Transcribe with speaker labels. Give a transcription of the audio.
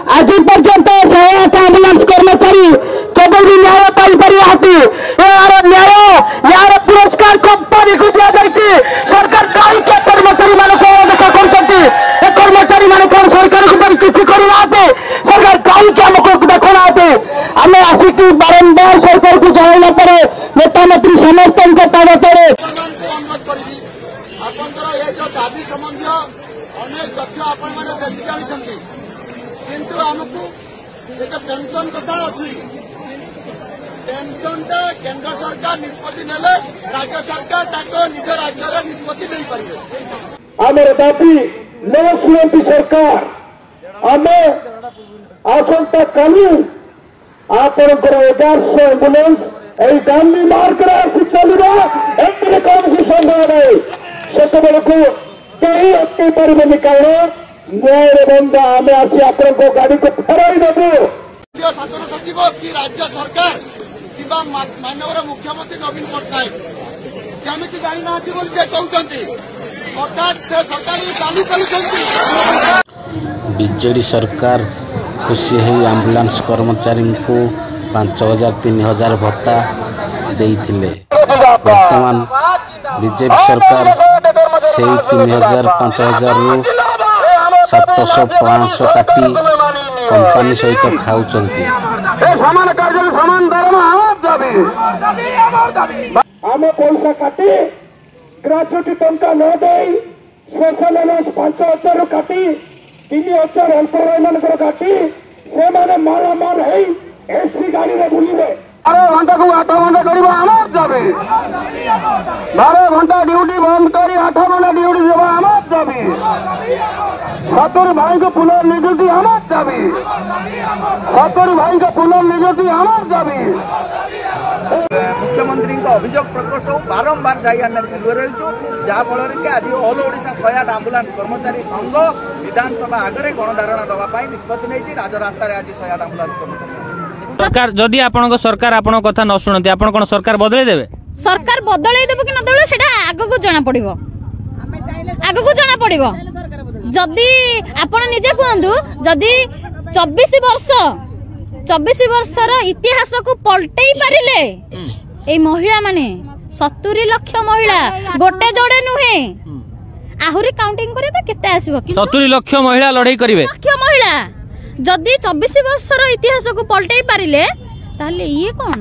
Speaker 1: आज पर्यंत 108 आंबुलांस कर्मचारी केवल भी न्याय पाई यार न्याय यार पुरस्कार कंपनी को दिया जाए सरकार कहीं कर्मचारी मान देखा कर कर्मचारी मान कौन सरकार को किसी करना सरकार कहीं आमको देखना आम आसिक बारंबार सरकार को जनाइला पड़े नेता मंत्री समस्त ताबतरे
Speaker 2: दाबी संबंधी अनेक तथ्य आपण मैंने बेसी जानी किंतु आमको एक पेंशन कथा अच्छी पेंशन टा केंद्र सरकार निष्पत्ति नेले राज्य सरकार निज राज्य निष्पत्ति नहीं पारे
Speaker 1: आमर दाबी न शुणती सरकार आम आसंता काली आपंकर 1100 एम्बुलेंस यही गांधी मार्ग आसी चलवा एमती कौन सी संभव नहीं से कहीं अटक पारे कारण न्याय बंदा आम आसी आप गाड़ी को फेराई देवु
Speaker 2: शासन सचिव कि राज्य सरकार कि माननीय मुख्यमंत्री नवीन पट्टनायक केमी जानी ना कहते अर्थात से सरकार चालू कर
Speaker 3: बीजेडी सरकार खुशी है आंबुलांस कर्मचारी को 5,000 3,000 भत्ता देइथिले वर्तमान बीजेपी सरकार से 3,000 5,000 रु 700 500 काटी कंपनी सहित खाऊचंती
Speaker 1: आम पैसा काटी ग्राच्युटी टंका न दे स्पेशल अनाउंस 5,000 काटी 3,000 एम्प्लॉय मानकर काटी से माने मालामाल है एसी गाड़ी में बुलिबे 12 घंटा को 8 घंटा करिबा आमार जाबे 12 घंटा ड्यूटी बंद करी 8 घंटा ड्यूटी देबा आमार जाबे सतुर भाई को पुनर्नियुक्ति आमार जाबे सतुर भाई को पुनर्नियुक्ति आमार जाबे
Speaker 4: मुख्यमंत्री अभियोग प्रकोष्ठ बारंबार जाई आम रहीचु जहाँफल कि आज ऑल ओडिशा 108 आंबुलांस कर्मचारी संघ विधानसभा आगे गणधारणा दवाई निष्पत्ति नहीं राजरास्तार आज 108 आंबुलांस कर्मचारी
Speaker 5: सरकार जदि आपन सरकार आपन कथा न शुणती आपन कोन सरकार बदलै देबे सरकार
Speaker 6: बदलै देबो कि न देबो सेटा आगो को जाना पड़िबो आगो को जाना पड़िबो जदि आपन निजे कहंदु जदि 24 वर्षर इतिहास को पलटई पारिले ए महिला माने 70 लाख महिला गोटे जोड़े नुहे आहुरी काउंटिंग करे त केते आसीबो
Speaker 5: 70 लाख महिला लड़ाई करिवे
Speaker 6: लाख महिला जदि 24 वर्षर इतिहास को पलटई पारिले ताले ये कोन